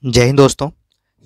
जय हिंद दोस्तों।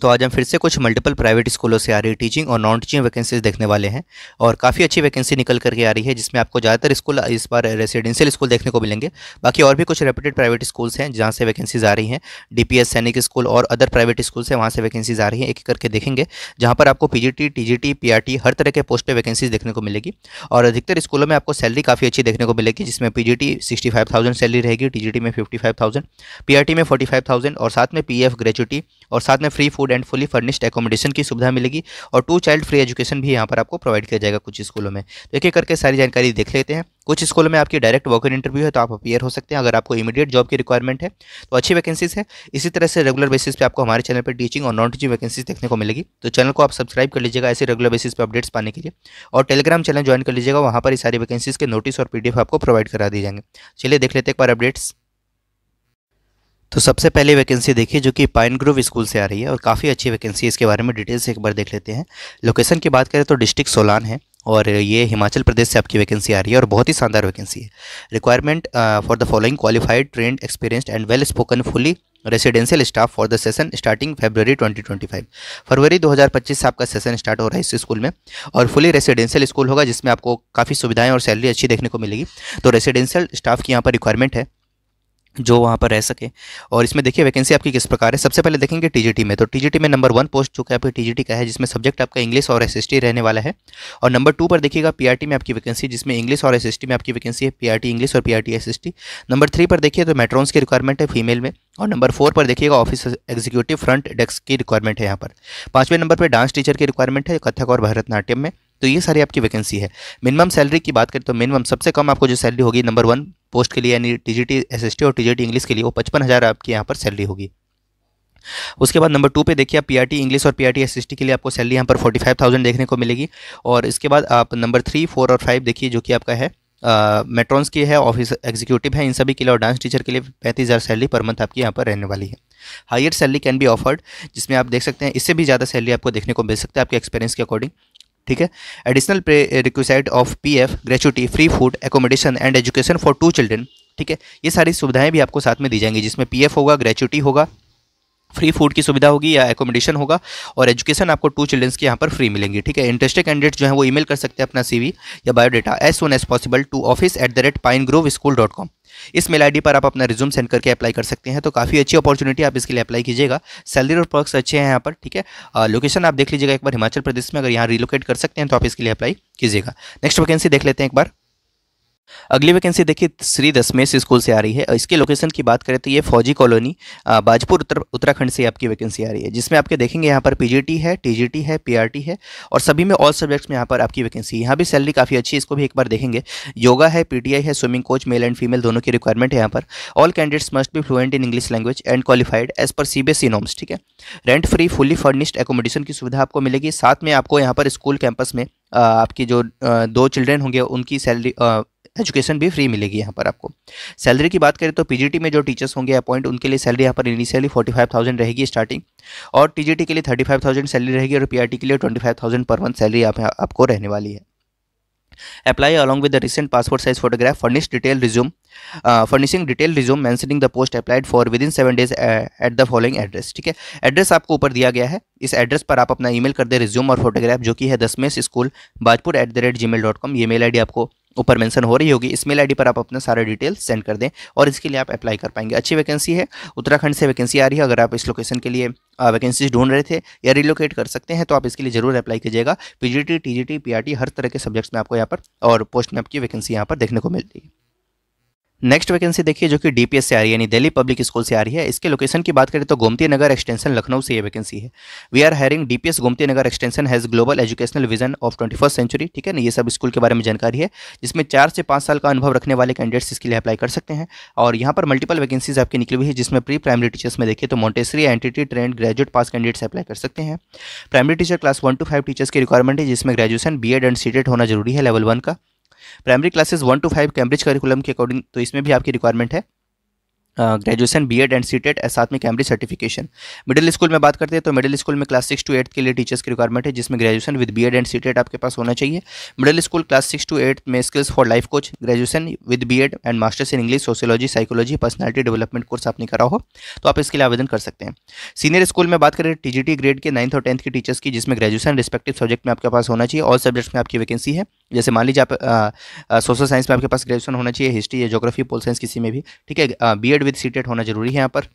तो आज हम फिर से कुछ मल्टीपल प्राइवेट स्कूलों से आ रही टीचिंग और नॉन टीचिंग वैकेंसीज देखने वाले हैं और काफ़ी अच्छी वैकेंसी निकल करके आ रही है, जिसमें आपको ज़्यादातर स्कूल इस बार रेसिडेंशियल स्कूल देखने को मिलेंगे। बाकी और भी कुछ रेप्यूटेड प्राइवेट स्कूल्स हैं जहाँ से वैकेंसीज आ रही हैं। डीपीएस सैनिक स्कूल और अदर प्राइवेट स्कूल्स हैं, वहाँ से वैकेंसीज आ रही हैं। एक एक करके देखेंगे, जहाँ पर आपको पीजीटी, टीजीटी, पीआरटी हर तरह के पोस्ट पे वैकेंसीज देखने को मिलेगी। और अधिकतर स्कूलों में आपको सैलरी काफ़ी अच्छी देखने को मिलेगी, जिसमें पीजीटी 65,000 सैलरी रहेगी, टीजीटी में 55,000, पीआरटी में 45,000 और साथ में पीएफ ग्रेचुटी और साथ में free food and fully furnished accommodation की सुविधा मिलेगी। और 2 चाइल्ड फ्री एजुकेशन भी यहाँ पर आपको प्रोवाइड किया जाएगा कुछ स्कूलों में। तो एक एक करके सारी जानकारी देख लेते हैं। कुछ स्कूलों में आपकी डायरेक्ट वॉक इन इंटरव्यू है, तो आप अपीयर हो सकते हैं अगर आपको इमीडिएट जॉब की रिक्वायरमेंट है, तो अच्छी वैकेंसीज है। इसी तरह से रेगुलर बेसिस पे आपको हमारे चैनल पर टीचिंग और नॉन टीचिंग वैकेंसीज देखने को मिलेगी। तो चैनल को आप सब्सक्राइब कर लीजिएगा ऐसे रेगुलर बेसिस पे अपडेट्स पाने के लिए, और टेलीग्राम चैनल ज्वाइन कर लीजिएगा, वहाँ पर ये सारी वैकेंसीज के नोटिस और पीडीएफ आपको प्रोवाइड करा दी जाएंगे। चलिए देख लेते हैं एक बार अपडेट्स। तो सबसे पहले वैकेंसी देखिए जो कि पाइन ग्रोव स्कूल से आ रही है और काफ़ी अच्छी वैकेंसी है। इसके बारे में डिटेल से एक बार देख लेते हैं। लोकेशन की बात करें तो डिस्ट्रिक्ट सोलान है और ये हिमाचल प्रदेश से आपकी वैकेंसी आ रही है और बहुत ही शानदार वैकेंसी है। Requirement for the following qualified, trained, experienced and well spoken fully residential staff for the session starting February 2025। फरवरी 2025 से आपका सेशन स्टार्ट हो रहा है इस स्कूल में और फुली रेसिडेंशियल स्कूल होगा, जिसमें आपको काफ़ी सुविधाएं और सैलरी अच्छी देखने को मिलेगी। तो रेसिडेंशियल स्टाफ की यहाँ पर रिक्वायरमेंट है जो वहाँ पर रह सके। और इसमें देखिए वैकेंसी आपकी किस प्रकार है। सबसे पहले देखेंगे टीजीटी में, तो टीजीटी में नंबर 1 पोस्ट जो कि आपकी टीजीटी का है, जिसमें सब्जेक्ट आपका इंग्लिश और एसएसटी रहने वाला है। और नंबर 2 पर देखिएगा पीआरटी में आपकी वैकेंसी, जिसमें इंग्लिश और एसएसटी में आपकी वैकेंसी है, पीआरटी इंग्लिश और पीआरटी एसएसटी। नंबर 3 पर देखिए तो मैट्रॉन्स की रिक्वायरमेंट है फीमेल में। और नंबर 4 पर देखिएगा ऑफिस एग्जीक्यूटिव फ्रंट डेस्क की रिक्वायरमेंट है यहाँ पर। 5वें नंबर पर डांस टीचर की रिक्वायरमेंट है, कथक और भरतनाट्यम में। तो ये सारी आपकी वैकेंसी है। मिनिमम सैलरी की बात करें तो मिनिमम सबसे कम आपको जो सैलरी होगी नंबर 1 पोस्ट के लिए, यानी टीजीटी एसएसटी और टीजीटी इंग्लिश के लिए, वो 55,000 आपकी यहाँ पर सैलरी होगी। उसके बाद नंबर 2 पे देखिए आप पीआरटी इंग्लिश और पीआरटी एसएसटी के लिए आपको सैलरी यहाँ पर 45,000 देखने को मिलेगी। और इसके बाद आप नंबर 3, 4 और 5 देखिए जो कि आपका है मेट्रॉन्स की है, ऑफिस एग्जीक्यूटिव है, इन सभी के लिए। और डांस टीचर के लिए 35,000 सैलरी पर मंथ आपकी यहाँ पर रहने वाली है। Higher salary can be offered, जिसमें आप देख सकते हैं इससे भी ज़्यादा सैलरी आपको देखने को मिल सकता है आपके एक्सपीरियंस के अकॉर्डिंग। ठीक है। Additional requisite of PF gratuity, free food, accommodation and education for 2 children. ठीक है, ये सारी सुविधाएं भी आपको साथ में दी जाएंगी, जिसमें पीएफ होगा, ग्रेचुटी होगा, फ्री फूड की सुविधा होगी या एकोमोडेशन होगा, और एजुकेशन आपको 2 चिल्ड्रंस की यहाँ पर फ्री मिलेंगी। ठीक है। इंटरेस्टेड कैंडिडेट जो है वो ईमेल कर सकते हैं अपना सीवी या biodata as soon as possible to office@pinegroveSchool.com। इस मेल आईडी पर आप अपना रिज्यूम सेंड करके अप्लाई कर सकते हैं। तो काफ़ी अच्छी अपॉर्चुनिटी, आप इसके लिए अप्लाई कीजिएगा। सैलरी और पर्क्स अच्छे हैं यहाँ पर। ठीक है। लोकेशन आप देख लीजिएगा एक बार हिमाचल प्रदेश में, अगर यहाँ रिलोकेट कर सकते हैं तो आप इसके लिए अप्लाई कीजिएगा। नेक्स्ट वैकेंसी देख लेते हैं एक बार। अगली वैकेंसी देखिए श्री दशमेश स्कूल से आ रही है। इसके लोकेशन की बात करें तो ये फौजी कॉलोनी बाजपुर उत्तराखंड से आपकी वैकेंसी आ रही है, जिसमें आपके देखेंगे यहाँ पर पीजीटी है, टीजीटी है, पीआरटी है और सभी में ऑल सब्जेक्ट्स में यहाँ पर आपकी वैकेंसी है। यहाँ भी सैलरी काफ़ी अच्छी है, इसको भी एक बार देखेंगे। योगा है, पीटीआई है, swimming coach male and female दोनों की रिक्वायरमेंट है यहाँ पर। All candidates must be fluent in English language and qualified as per CBSE norms. ठीक है। Rent free fully furnished accommodation की सुविधा आपको मिलेगी। साथ में आपको यहाँ पर स्कूल कैंपस में आपकी जो 2 चिल्ड्रेन होंगे उनकी सैलरी एजुकेशन भी फ्री मिलेगी यहाँ पर आपको। सैलरी की बात करें तो पीजीटी में जो टीचर्स होंगे अपॉइंट, उनके लिए सैलरी यहाँ पर इनिशियली 45,000 रहेगी स्टार्टिंग, और टीजीटी के लिए 35,000 सैलरी रहेगी और पीआरटी के लिए 25,000 पर मंथ सैलरी आपको रहने वाली है। Apply along with the recent passport size photograph, furnishing detail resume mentioning the post applied for with in 7 days at the following address. ठीक है। एड्रेस आपको ऊपर दिया गया है, इस एड्रेस पर आप अपना ईमेल कर दे रिज्यूम और फोटोग्राफ, जो कि है दशमेश स्कूल बाजपुर @gmail.com। ये मेल आईडी आपको ऊपर मेंशन हो रही होगी। इस मेल आईडी पर आप अपना सारा डिटेल सेंड कर दें और इसके लिए आप अप्लाई कर पाएंगे। अच्छी वैकेंसी है, उत्तराखंड से वैकेंसी आ रही है। अगर आप इस लोकेशन के लिए वैकेंसीज ढूंढ रहे थे या रिलोकेट कर सकते हैं तो आप इसके लिए जरूर अप्लाई कीजिएगा। पीजीटी, टीजीटी, पीआरटी हर तरह के सब्जेक्ट्स में आपको यहाँ पर और पोस्ट में आपकी वैकेंसी यहाँ पर देखने को मिल रही है। नेक्स्ट वैकेंसी देखिए जो कि डीपीएस से आ रही है, यानी दिल्ली पब्लिक स्कूल से आ रही है। इसके लोकेशन की बात करें तो गोमती नगर एक्सटेंशन लखनऊ से ये वैकेंसी है। We are hiring DPS Gomti Nagar extension has global educational vision of 21st century. ठीक है ना, ये सब स्कूल के बारे में जानकारी है, जिसमें 4 से 5 साल का अनुभव रखने वाले कैंडिडेट्स इसके लिए अप्लाई कर सकते हैं। और यहाँ पर मल्टीपल वैकेंसीज आपकी निकली हुई है, जिसमें प्री प्राइमरी टीचर्स में देखिए तो मोंटेसरी एंटिटी ट्रेंड ग्रेजुएट पास कैंडिडेट्स अप्लाई कर सकते हैं। Primary teacher class 1 to 5 teachers की रिक्वायरमेंट है, जिसमें ग्रेजुएशन, बीएड एंड सीटेड होना जरूरी है लेवल 1 का। Primary classes 1 to 5 Cambridge curriculum के अकॉर्डिंग, तो इसमें भी आपकी रिक्वायरमेंट है। ग्रेजुएशन, बीएड एंड सीटेट, साथ में कैम्ब्रिज सर्टिफिकेशन। मिडिल स्कूल में बात करते हैं तो मिडिल स्कूल में क्लास 6 to 8 के लिए टीचर्स की रिक्वायरमेंट है, जिसमें graduation with BEd and CTET आपके पास होना चाहिए। मिडिल स्कूल क्लास 6 to 8 में skills for life coach, graduation with BEd and masters in English, sociology, psychology, personality development course आपने करा हो तो आप इसके लिए आवेदन कर सकते हैं। सीनियर स्कूल में बात करें टीजीटी ग्रेड के 9th और 10th की टीचर्स की, जिसमें ग्रेजुएशन रिस्पेक्टिव सब्जेक्ट में आपके पास होना चाहिए। ऑल सब्जेक्ट्स में आपकी वैकेंसी है। जैसे मान लीजिए आप सोशल साइंस में आपके पास ग्रेजुएशन होना चाहिए, हिस्ट्री या ज्योग्राफी, पोल साइंस किसी में भी, ठीक है। बीएड विद सीटेट होना जरूरी है यहाँ पर।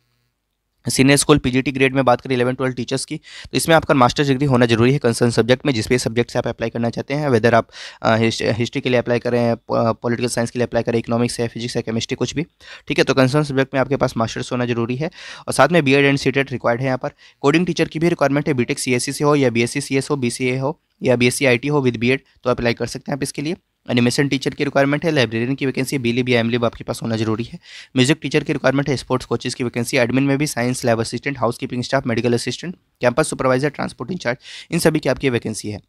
सीनियर स्कूल पीजीटी ग्रेड में बात करें 11-12 टीचर्स की, तो इसमें आपका मास्टर्स डिग्री होना जरूरी है कंसर्न सब्जेक्ट में, जिस भी सब्जेक्ट से आप अप्लाई करना चाहते हैं, वेदर आप हिस्ट्री के लिए अप्लाई करें, पॉलिटिकल साइंस के लिए अप्लाई करें, इकोनॉमिक्स है, फिजिक्स है, केमिस्ट्री, कुछ भी, ठीक है। तो कंसर्न सब्जेक्ट में आपके पास मास्टर्स होना जरूरी है और साथ में बीएड एंड सीटेट रिक्वायर्ड है यहाँ पर। कोडिंग टीचर की भी रिक्वायरमेंट है, बीटेक सीएससी से हो या बीएससी सीएस हो, बीसीए हो या बीएससी आईटी हो विद बीएड, तो अप्लाई कर सकते हैं आप इसके लिए। एनिमेशन टीचर की रिक्वायरमेंट है, लाइब्रेरियन की वैकेंसी, बीलिब या एमलिब आपके पास होना जरूरी है। म्यूजिक टीचर की रिक्वायरमेंट है, स्पोर्ट्स कोचेस की वैकेंसी, एडमिन में भी science lab assistant, housekeeping staff, medical assistant, campus supervisor, transport incharge, इन सभी की आपकी वैकेंसी है,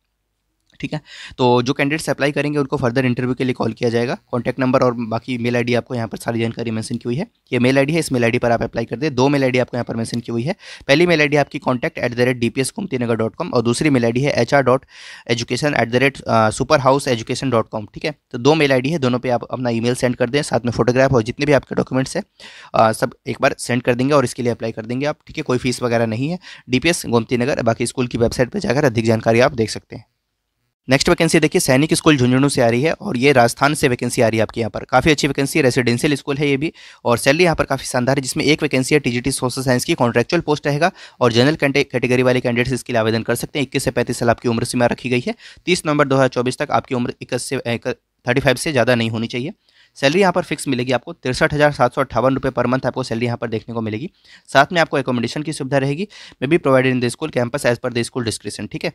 ठीक है। तो जो कैंडिडेट्स अप्लाई करेंगे उनको फर्दर इंटरव्यू के लिए कॉल किया जाएगा। कॉन्टैक्ट नंबर और बाकी मेल आईडी आपको यहाँ पर सारी जानकारी मेंशन की हुई है। ये मेल आईडी है, इस मेल आईडी पर आप अप्लाई कर दें। 2 मेल आईडी आपको यहाँ पर मेंशन की हुई है। पहली मेल आईडी आपकी contact@dpskumtinagar.com और दूसरी मेल आईडी है hr.education@superhouseeducation.com, ठीक है। तो 2 मेल आईडी है, दोनों पे आप अपना ईमेल सेंड कर दें, साथ में फोटोग्राफ और जितने भी आपके डॉक्यूमेंट्स हैं सब एक बार सेंड कर देंगे और इसके लिए अप्लाई कर देंगे आप, ठीक है। कोई फीस वगैरह नहीं है। डीपीएस गोमती नगर, बाकी स्कूल की वेबसाइट पर जाकर अधिक जानकारी आप देख सकते हैं। नेक्स्ट वैकेंसी देखिए सैनिक स्कूल झुंझुनू से आ रही है और ये राजस्थान से वैकेंसी आ रही है आपकी यहाँ पर। काफ़ी अच्छी वैकेंसी है, रेसिडेंशियल स्कूल है ये भी और सैलरी यहाँ पर काफ़ी शानदार है, जिसमें एक वैकेंसी है टीजीटी सोशल साइंस की, कॉन्ट्रैक्चुअल पोस्ट रहेगा और जनरल कैटेगरी वाले कैंडिडेट्स इसके लिए आवेदन कर सकते हैं। 21 से 35 साल आपकी उम्र सीमा रखी गई है। 30 नवंबर 2024 तक आपकी उम्र 35 से ज़्यादा नहीं होनी चाहिए। सैलरी यहाँ पर फिक्स मिलेगी आपको 63,758 रुपये पर मंथ आपको सैलरी यहाँ पर देखने को मिलेगी। साथ में आपको एकोमोडेशन की सुविधा रहेगी, may be provided in the school campus as per the school description, ठीक है।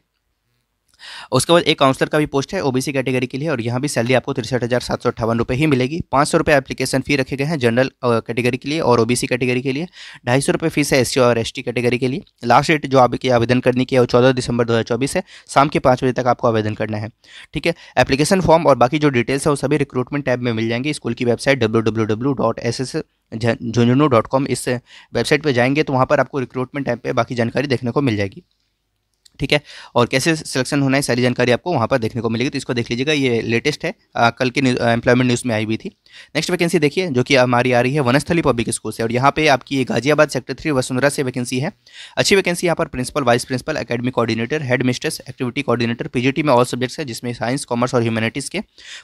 उसके बाद एक काउंसलर का भी पोस्ट है ओबीसी कैटेगरी के लिए और यहाँ भी सैलरी आपको 63,758 रुपये ही मिलेगी। 500 रुपये एप्लीकेशन फ़ी रखे गए हैं जनरल कैटेगरी के लिए और ओबीसी कैटेगरी के लिए। 250 रुपये फीस है एससी और एसटी कैटेगरी के लिए। लास्ट डेट जो आपकी आवेदन करने की है वो 14 दिसंबर 2024 है, शाम के 5 बजे तक आपको आवेदन करना है, ठीक है। एप्लीकेशन फॉर्म और बाकी जो डिटेल्स है वो सभी रिक्रूटमेंट टैब में मिल जाएंगे। स्कूल की वेबसाइट www.ssjhunjhunu.com, इस वेबसाइट पर जाएंगे तो वहाँ पर आपको रिक्रूटमेंट टैब पे बाकी जानकारी देखने को मिल जाएगी, ठीक है। और कैसे सिलेक्शन होना है सारी जानकारी आपको वहाँ पर देखने को मिलेगी, तो इसको देख लीजिएगा। ये लेटेस्ट है, कल की एम्प्लॉयमेंट न्यूज़ में आई हुई थी। नेक्स्ट वैकेंसी देखिए जो कि हमारी आ रही है वनस्थली पब्लिक स्कूल से और यहाँ पे आपकी गाजियाबाद सेक्टर 3 वसुंधरा से वैकेंसी है। अच्छी वैकेंसी यहाँ पर principal, vice principal, academic coordinator, head mistress, activity coordinator. PGT में ऑल सब्जेक्ट्स है, जिसमें साइंस, कॉमर्स और ह्यूमैनिटीज़ के,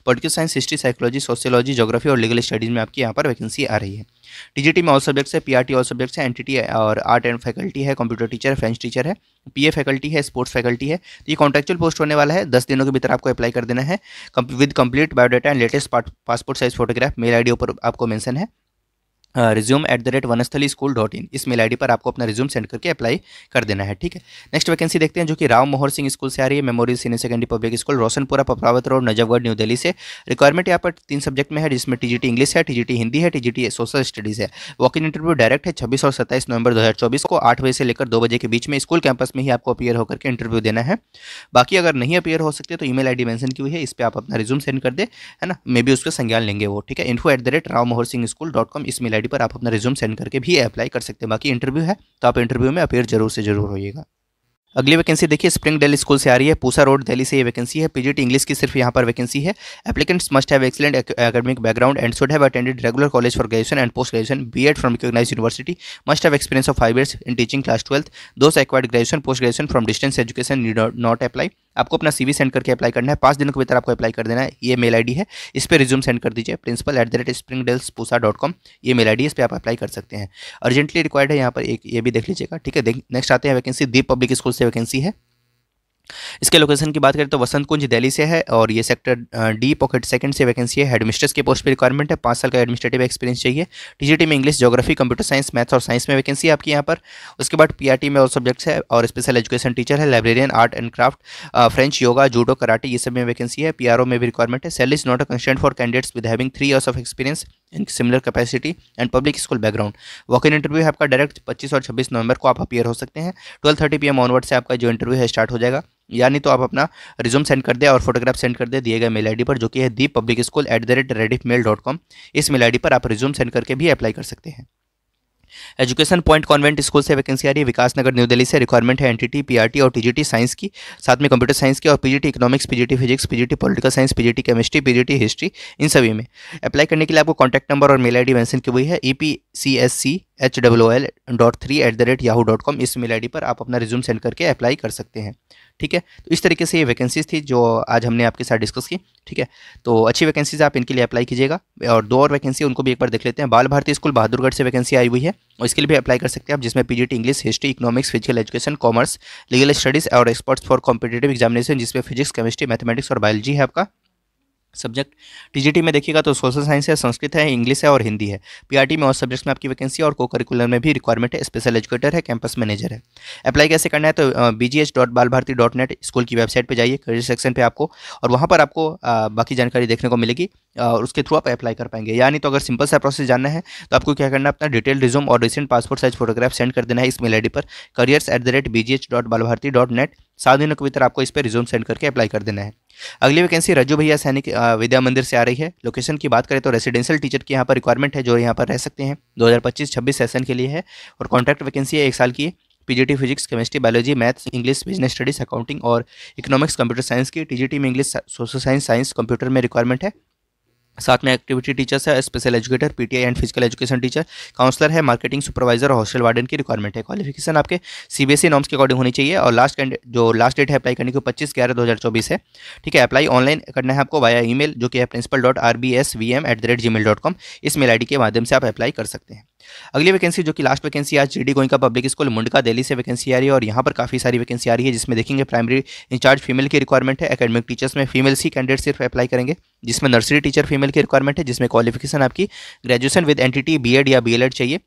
political science, history, psychology, sociology, geography और लीगल स्टडीज़ में आपकी यहाँ पर वैकेंसी आ रही है। टीजीटी में ऑल सब्जेक्ट्स है, पीआरटी ऑल सब्जेक्ट्स है, एनटीटी और आर्ट एंड फैकल्टी है, कंप्यूटर टीचर है, फ्रेंच टीचर है, पीए फैकल्टी है, स्पोर्ट्स फैकल्टी है। तो ये कॉन्ट्रैक्चुअल पोस्ट होने वाला है, 10 दिनों के भीतर आपको अप्लाई कर देना है with complete biodata and latest passport size photograph. Mail ID ऊपर आपको मेंशन है resume@vanasthalischool.in, इस मेल आईडी पर आपको अपना रिज्यूम सेंड करके अप्लाई कर देना है, ठीक है। नेक्स्ट वैकेंसी देखते हैं जो कि राव मोहर सिंह स्कूल से आ रही है, memorial senior secondary public school, Roshanpura, Paprawat road, Najafgarh, New Delhi से। रिक्वायरमेंट यहाँ पर 3 सब्जेक्ट में है, जिसमें टीजीटी इंग्लिश है, टीजीटी हिंदी है, टीजीटी सोशल स्टडीज़ है। वॉक इन इंटरव्यू डायरेक्ट है 26 और 27 नवंबर 2024 को 8 बजे से लेकर 2 बजे के बीच में स्कूल कैंपस में ही आपको अपीयर होकर के इंटरव्यू देना है। बाकी अगर नहीं अपीयर हो सकते तो ईमेल आईडी मेंशन की हुई है, इस पर आप अपना रिज्यूम सेंड कर दे, है ना, मे बी उसका संज्ञान लेंगे वो, ठीक है। info@ravmoharsinghschool.com, इस मेल आईडी पर आप अपना रिज्यूम सेंड करके भी अप्लाई कर सकते हैं। बाकी इंटरव्यू है तो आप इंटरव्यू में अपीयर जरूर से जरूर होइएगा। अगली वैकेंसी देखिए स्प्रिंग डेल स्कूल से आ रही है, पूसा रोड दिल्ली से ये वैकेंसी है। पीजीटी इंग्लिश की सिर्फ यहाँ पर वैकेंसी है। Applicants must have excellent academic background and should have attended regular college for graduation and post graduation, BEd from recognised university, must have experience of 5 years in teaching class 12th, those acquired graduation post graduation from distance education need not apply. आपको अपना CV send करके apply करना है, 5 दिनों के भीतर आपको apply कर देना है। ये मेल आईडी है, इस पर रिज्यूम सेंड कर दीजिए, principal@springdalespusa.com, ये मेल आईडी, इस पर आप अप्लाई कर सकते हैं। अर्जेंटली रिक्वायर्ड है यहाँ पर एक, ये भी देख लीजिएगा, ठीक है। नेक्स्ट आते हैं वैकेंसी दीप पब्लिक स्कूल से वैकेंसी है। इसके लोकेशन की बात करें तो वसंत कुंज दिल्ली से है और ये सेक्टर डी पॉकेट सेकंड से वैकेंसी है। हेडमिस्ट्रेस के पोस्ट पर रिक्वायरमेंट है, 5 साल का एडमिनिस्ट्रेटिव एक्सपीरियंस चाहिए। टीजीटी में English, geography, computer science, maths और साइंस में वैकेंसी है आपकी यहाँ पर। उसके बाद पीआरटी में और सब्जेक्ट्स है और स्पेशल एजुकेशन टीचर है, librarian, art and craft, French, yoga, judo, karate, ये सब में वैकेंसी है। पीआरओ में भी रिक्वायरमेंट है। Salary is not a constraint for candidates with having 3 years of experience in similar capacity and public school background. Walk in interview है आपका direct 25 और 26 नवंबर को आप अपीयर हो सकते हैं। 12:30 PM ऑनवर्ड से आपका जो इंटरव्यू है स्टार्ट हो जाएगा, यानी तो आप अपना रिज्यूम सेंड कर दे और फोटोग्राफ सेंड कर दे दिए गए मेल आईडी पर, जो कि है deeppublicschool@rediffmail.com। इस मेल आईडी पर आप रिज्यूम सेंड करके भी अप्लाई कर सकते हैं। एजुकेशन पॉइंट कॉन्वेंट स्कूल से वैकेंसी आ रही है, विकास नगर न्यू दिल्ली से। रिक्वायरमेंट है एनटीटी, पीआरटी और टीजीटी साइंस की, साथ में कंप्यूटर साइंस की, और PGT economics, PGT physics, PGT political science, PGT chemistry, PGT history, इन सभी में। अप्लाई करने के लिए आपको कॉन्टैक्ट नंबर और मेल आईडी मेंशन की हुई है, epcschool.3@yahoo.com। इस मेल आईडी पर आप अपना रिज्यूम सेंड करके अप्लाई कर सकते हैं। ठीक है, तो इस तरीके से ये वैकेंसीज थी जो आज हमने आपके साथ डिस्कस की। ठीक है, तो अच्छी वैकेंसीज आप इनके लिए अप्लाई कीजिएगा। और दो और वैकेंसी उनको भी एक बार देख लेते हैं। बाल भारती स्कूल बहादुरगढ़ से वैकेंसी आई हुई है और इसके लिए भी अप्लाई कर सकते हैं आप, जिसमें PGT English, history, economics, physical education, commerce, legal studies और एक्सपर्ट्स फॉर कॉम्पिटेटिव एग्जामिनेशन, जिसमें फिजिक्स, केमिस्ट्री, मैथमेटिक्स और बायोलॉजी है आपका सब्जेक्ट। टीजीटी में देखिएगा तो सोशल साइंस है, संस्कृत है, इंग्लिश है और हिंदी है। पीआरटी में और सब्जेक्ट्स में आपकी वैकेंसी और को करिकुलर में भी रिक्वायरमेंट है, स्पेशल एजुकेटर है, कैंपस मैनेजर है। अप्लाई कैसे करना है तो bgh.balbharti.net स्कूल की वेबसाइट पे जाइए, करियर सेक्शन पे आपको, और वहाँ पर आपको बाकी जानकारी देखने को मिलेगी और उसके थ्रू आप अप्लाई कर पाएंगे। यानी तो अगर सिंपल सा प्रोसेस जानना है तो आपको क्या करना है, अपना डिटेल रिज्यूम और recent passport size photograph send कर देना है इस मेल आईडी पर careers@bgh.balbharti.net। 7 दिनों के भीतर आपको इस पर रिज्यूम सेंड करके अप्लाई कर देना है। अगली वैकेंसी रज्जू भैया सैनिक विद्या मंदिर से आ रही है। लोकेशन की बात करें तो रेसिडेंशियल टीचर की यहाँ पर रिक्वायरमेंट है, जो यहाँ पर रह सकते हैं। 2025-26 सेशन के लिए है और कॉन्ट्रैक्ट वैकेंसी है, 1 साल की। PGT physics, chemistry, biology, maths, English, business studies, accounting और इकोनॉमिक्स, कंप्यूटर साइंस की। टीजीटी में English, social science, science, computer में रिक्वायरमेंट है। साथ में एक्टिविटी टीचर्स है, special educator, PTI and physical education teacher, counsellor है, मार्केटिंग सुपरवाइजर और हॉस्टल वार्डन की रिक्वायरमेंट है। क्वालिफिकेशन आपके सीबीएसई नॉर्म्स के अकॉर्डिंग होनी चाहिए और लास्ट डेट है अप्लाई करने की 25/11/2024 है। ठीक है, अप्लाई ऑनलाइन करना है आपको वाया ईमेल, जो कि है principal.rbsvm@gmail.com। इस मेल आईडी के माध्यम से आप अप्लाई कर सकते हैं। अगली वैकेंसी जो कि लास्ट वैकेंसी आज GD Goenka public school Mundka Delhi से वैकेंसी आ रही है और यहाँ पर काफ़ी सारी वैकेंसी आ रही है, जिसमें देखेंगे प्राइमरी इंचार्ज फीमेल की रिक्वायरमेंट है। एकेडमिक टीचर्स में फीमेल ही कैंडिडेट सिर्फ अप्लाई करेंगे, जिसमें नर्सरी टीचर फीमेल की रिक्वायरमेंट है, जिसमें क्वालिफिकेशन आपकी ग्रेजुएशन विद एनटीटी, बीएड या बीएलएड चाहिए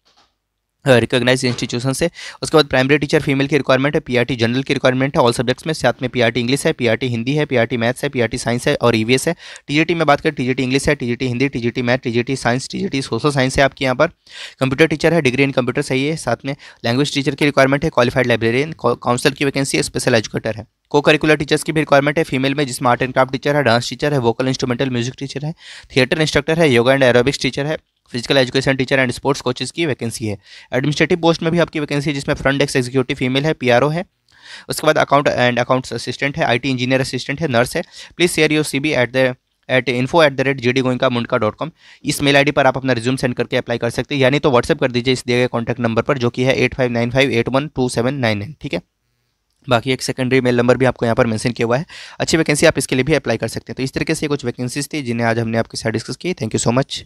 रिकॉग्नाइज इंस्टीट्यूशन से। उसके बाद प्राइमरी टीचर फीमेल की रिक्वायरमेंट है, पीआरटी जनरल की रिक्वायरमेंट है ऑल सब्जेक्ट्स में, साथ में पीआरटी इंग्लिश है, पीआरटी हिंदी है, पीआरटी मैथ्स है, पीआरटी साइंस है और ईवीएस है। टीजीटी में बात करें, टीजीटी इंग्लिश है, TGT Hindi, TGT math, TGT science, TGT social science है आपकी यहाँ पर। कंप्यूटर टीचर है, डिग्री इन कंप्यूटर चाहिए, साथ में लैंग्वेज टीचर की रिक्वायरमेंट है, क्वालिफाइड लाइब्रेरियन, काउंसिल की वैकेंसी है, स्पेशल एजुकेटर है। को करिकुलर टीचर्स की भी रिक्वायरमेंट है फीमेल में, जिसमें आर्ट एंड क्राफ्ट टीचर है, डांस टीचर है, वोकल इंस्ट्रूमेंटल म्यूजिक टीचर है, थिएटर इंस्ट्रक्टर है, योगा एंड एरोबिक्स टीचर है, physical education teacher and sports coaches की वैकेंसी है। एडमिनिस्ट्रेटिव पोस्ट में भी आपकी वैकेंसी है, जिसमें फ्रंट डेस्क एग्जीक्यूटिव फीमेल है, पीआरओ है। उसके बाद अकाउंट्स असिस्टेंट है, आईटी इंजीनियर असिस्टेंट है, नर्स है। Please share your CV at info@gdgoenka.com। इस मेल आईडी पर आप अपना रिज्यूम सेंड करके अप्लाई कर सकते हैं, यानी तो व्हाट्सएप कर दीजिए इस दिए गए कॉन्टैक्ट नंबर पर, जो कि है 8595812799। ठीक है, बाकी एक सेकेंडरी मेल नंबर भी आपको यहाँ पर मेंशन किया हुआ है। अच्छी वैकेंसी आप इसके लिए भी अप्लाई कर सकते हैं। तो इस तरीके से कुछ वैकेंसीज थी जिन्हें आज हमने आपके साथ डिस्कस की। Thank you so much.